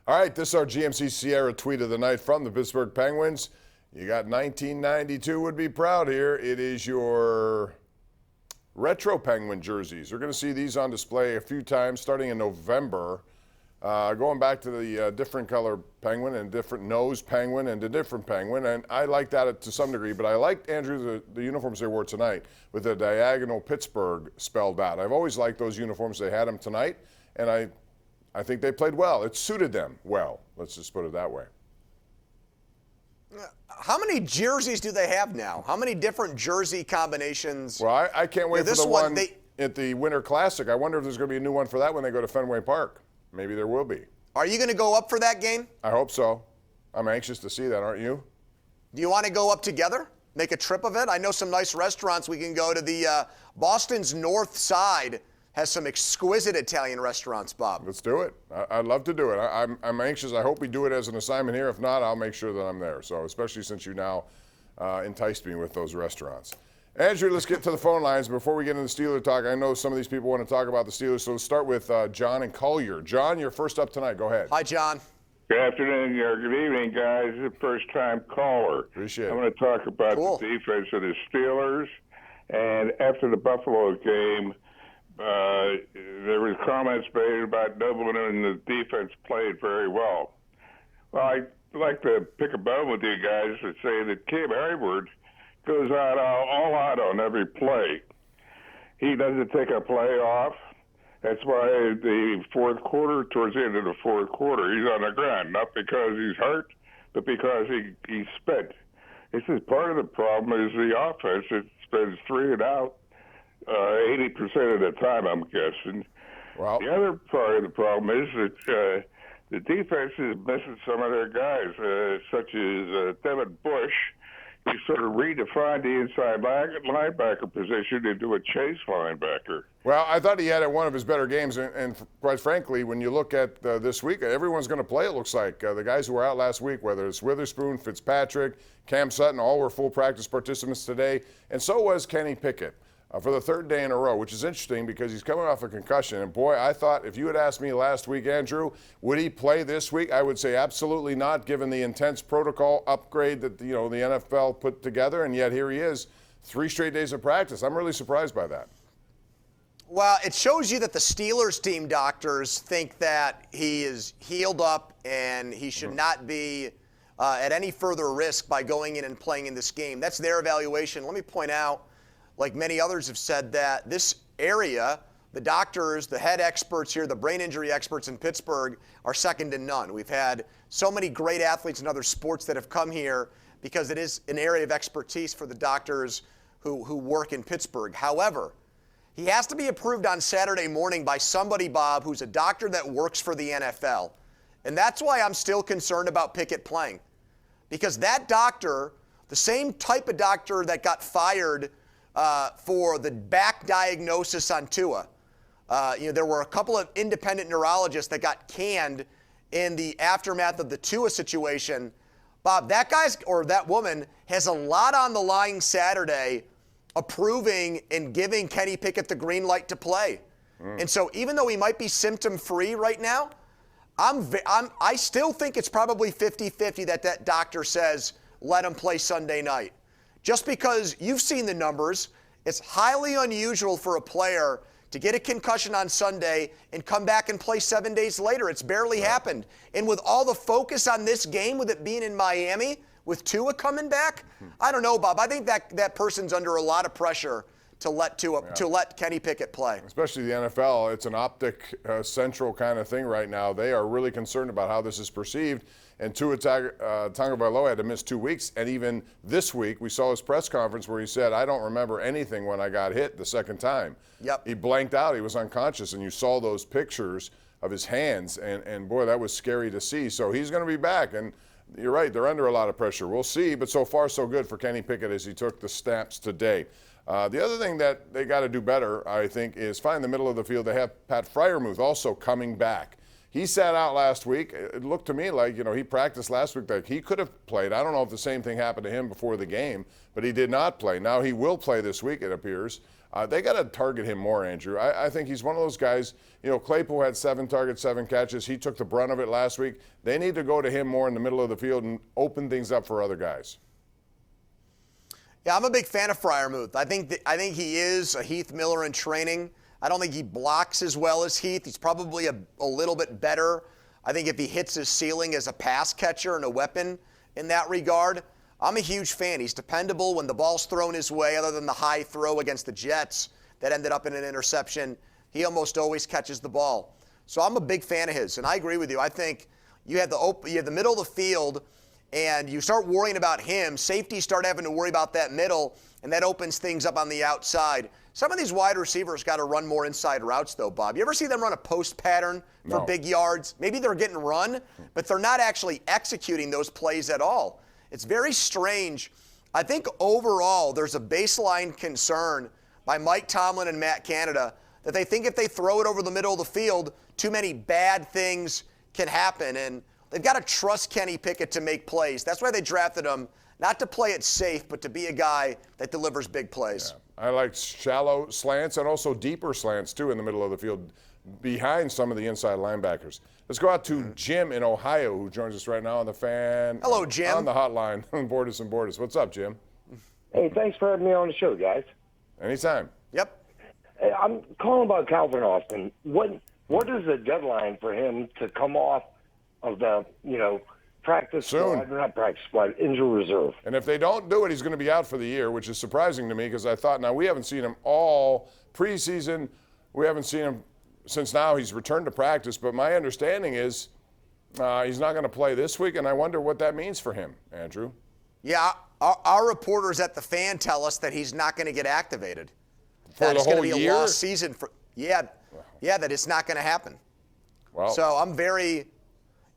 All right, this is our GMC Sierra tweet of the night from the Pittsburgh Penguins. You got 1992 would be proud here. It is your retro Penguin jerseys. You're going to see these on display a few times starting in November. Going back to the different color penguin and different nose penguin and the different penguin. And I like that to some degree, but I liked, Andrew, the uniforms they wore tonight with the diagonal Pittsburgh spelled out. I've always liked those uniforms. They had them tonight, and I think they played well. It suited them well. Let's just put it that way. How many jerseys do they have now? How many different jersey combinations? Well, I can't wait for the one at the Winter Classic. I wonder if there's going to be a new one for that when they go to Fenway Park. Maybe there will be. Are you going to go up for that game? I hope so. I'm anxious to see that, aren't you? Do you want to go up together? Make a trip of it? I know some nice restaurants we can go to. The Boston's North Side has some exquisite Italian restaurants, Bob. Let's do it. I'd love to do it. I'm anxious. I hope we do it as an assignment here. If not, I'll make sure that I'm there. So especially since you now enticed me with those restaurants. Andrew, let's get to the phone lines. Before we get into the Steeler talk, I know some of these people want to talk about the Steelers, so let's start with John and Collier. John, you're first up tonight. Go ahead. Hi, John. Good afternoon, or good evening, guys. This is a first-time caller. Appreciate it. I'm going to talk about the defense of the Steelers. And after the Buffalo game, there was comments made about no one in the defense played very well. Well, I'd like to pick a bone with you guys and say that Cam Hayward goes out all out on every play. He doesn't take a play off. That's why the fourth quarter, towards the end of the fourth quarter, he's on the ground, not because he's hurt, but because he spent. This is part of the problem is the offense. It spends 3 and out 80% of the time, I'm guessing. Well, the other part of the problem is that the defense is missing some of their guys, such as Devin Bush. He sort of redefined the inside linebacker position into a chase linebacker. Well, I thought he had it one of his better games, and quite frankly, when you look at this week, everyone's going to play, it looks like. The guys who were out last week, whether it's Witherspoon, Fitzpatrick, Cam Sutton, all were full practice participants today, and so was Kenny Pickett for the third day in a row, which is interesting because he's coming off a concussion. And boy, I thought if you had asked me last week, Andrew, would he play this week? I would say absolutely not, given the intense protocol upgrade that the NFL put together. And yet here he is, 3 straight days of practice. I'm really surprised by that. Well, it shows you that the Steelers team doctors think that he is healed up and he should not be at any further risk by going in and playing in this game. That's their evaluation. Let me point out, like many others have said, that this area, the doctors, the head experts here, the brain injury experts in Pittsburgh are second to none. We've had so many great athletes in other sports that have come here because it is an area of expertise for the doctors who work in Pittsburgh. However, he has to be approved on Saturday morning by somebody, Bob, who's a doctor that works for the NFL. And that's why I'm still concerned about Pickett playing. Because that doctor, the same type of doctor that got fired for the back diagnosis on Tua. There were a couple of independent neurologists that got canned in the aftermath of the Tua situation. Bob, that guy's or that woman has a lot on the line Saturday approving and giving Kenny Pickett the green light to play. And so even though he might be symptom-free right now, I still think it's probably 50-50 that doctor says let him play Sunday night. Just because you've seen the numbers, it's highly unusual for a player to get a concussion on Sunday and come back and play 7 days later. It's barely happened. And with all the focus on this game, with it being in Miami, with Tua coming back, I don't know, Bob. I think that person's under a lot of pressure to let Kenny Pickett play. Especially the NFL. It's an optic central kind of thing right now. They are really concerned about how this is perceived. And Tua Tagovailoa had to miss 2 weeks. And even this week, we saw his press conference where he said, I don't remember anything when I got hit the second time. Yep. He blanked out. He was unconscious. And you saw those pictures of his hands. And boy, that was scary to see. So he's going to be back. And you're right, they're under a lot of pressure. We'll see. But so far, so good for Kenny Pickett as he took the snaps today. The other thing that they got to do better, I think, is find the middle of the field. They have Pat Freiermuth also coming back. He sat out last week. It looked to me like, he practiced last week that he could have played. I don't know if the same thing happened to him before the game, but he did not play. Now he will play this week, it appears. They got to target him more, Andrew. I think he's one of those guys. You know, Claypool had 7 targets, 7 catches. He took the brunt of it last week. They need to go to him more in the middle of the field and open things up for other guys. Yeah, I'm a big fan of Freiermuth. I think he is a Heath Miller in training. I don't think he blocks as well as Heath. He's probably a little bit better. I think if he hits his ceiling as a pass catcher and a weapon in that regard, I'm a huge fan. He's dependable when the ball's thrown his way, other than the high throw against the Jets that ended up in an interception. He almost always catches the ball. So I'm a big fan of his, and I agree with you. I think you have the middle of the field, and you start worrying about him. Safeties start having to worry about that middle, and that opens things up on the outside. Some of these wide receivers got to run more inside routes, though, Bob. You ever see them run a post pattern for big yards? Maybe they're getting run, but they're not actually executing those plays at all. It's very strange. I think overall there's a baseline concern by Mike Tomlin and Matt Canada that they think if they throw it over the middle of the field, too many bad things can happen. And they've got to trust Kenny Pickett to make plays. That's why they drafted him, not to play it safe, but to be a guy that delivers big plays. Yeah. I like shallow slants and also deeper slants, too, in the middle of the field behind some of the inside linebackers. Let's go out to Jim in Ohio, who joins us right now on the fan. Hello, Jim. On the hotline on Borders and Borders. What's up, Jim? Hey, thanks for having me on the show, guys. Anytime. Yep. Hey, I'm calling about Calvin Austin. What is the deadline for him to come off of the, practice Soon. squad, not practice squad, injury reserve? And if they don't do it, he's going to be out for the year, which is surprising to me because I thought, now we haven't seen him all preseason. We haven't seen him since now he's returned to practice. But my understanding is he's not going to play this week, and I wonder what that means for him, Andrew. Yeah, our reporters at the Fan tell us that he's not going to get activated. For that the it's going whole to be year? a lost season. That it's not going to happen. Well, So I'm very,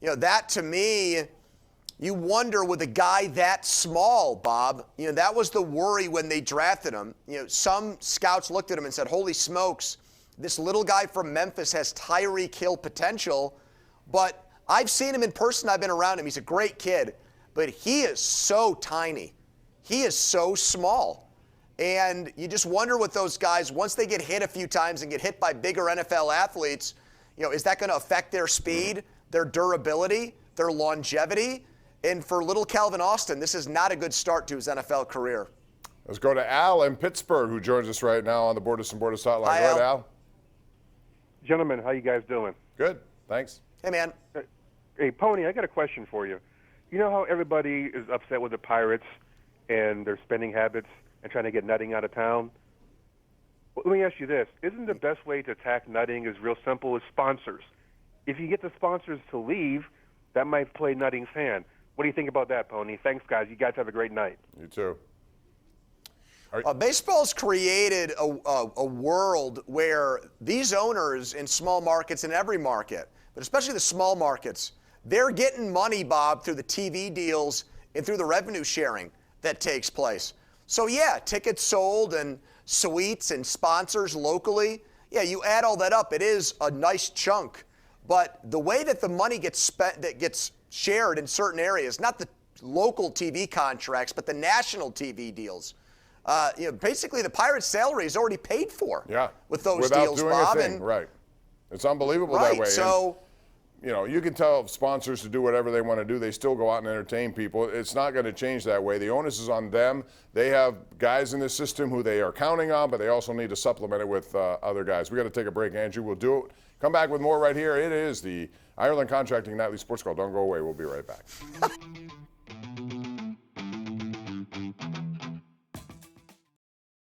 that to me, you wonder with a guy that small, Bob, that was the worry when they drafted him. Some scouts looked at him and said, holy smokes, this little guy from Memphis has Tyreek Hill potential. But I've seen him in person. I've been around him. He's a great kid. But he is so tiny. He is so small. And you just wonder with those guys, once they get hit a few times and get hit by bigger NFL athletes, is that going to affect their speed, their durability, their longevity? And for little Calvin Austin, this is not a good start to his NFL career. let's go to Al in Pittsburgh, who joins us right now on the Borders and Borders hotline. Hi, Go ahead, Al. Al. Gentlemen, how you guys doing? Good, thanks. Hey, man. Hey, Pony, I got a question for you. You know how everybody is upset with the Pirates and their spending habits and trying to get nutting out of town? Well, let me ask you this. Isn't the best way to attack nutting is real simple, is sponsors? If you get the sponsors to leave, that might play nutting's hand. What do you think about that, Pony? Thanks, guys. You guys have a great night. You too. Baseball's created a world where these owners in small markets, in every market, but especially the small markets, they're getting money, Bob, through the TV deals and through the revenue sharing that takes place. So, yeah, tickets sold and suites and sponsors locally, yeah, you add all that up, it is a nice chunk. But the way that the money gets spent, that gets shared in certain areas, not the local TV contracts, but the national TV deals, basically the Pirates' salary is already paid for. Yeah. With those Without deals, doing Bob. a thing, right. It's unbelievable Right. that way. So, You can tell sponsors to do whatever they want to do. They still go out and entertain people. It's not going to change that way. The onus is on them. They have guys in the system who they are counting on, but they also need to supplement it with other guys. We got to take a break, Andrew. We'll do it. Come back with more right here. It is the Ireland Contracting Nightly Sports Call. Don't go away. We'll be right back.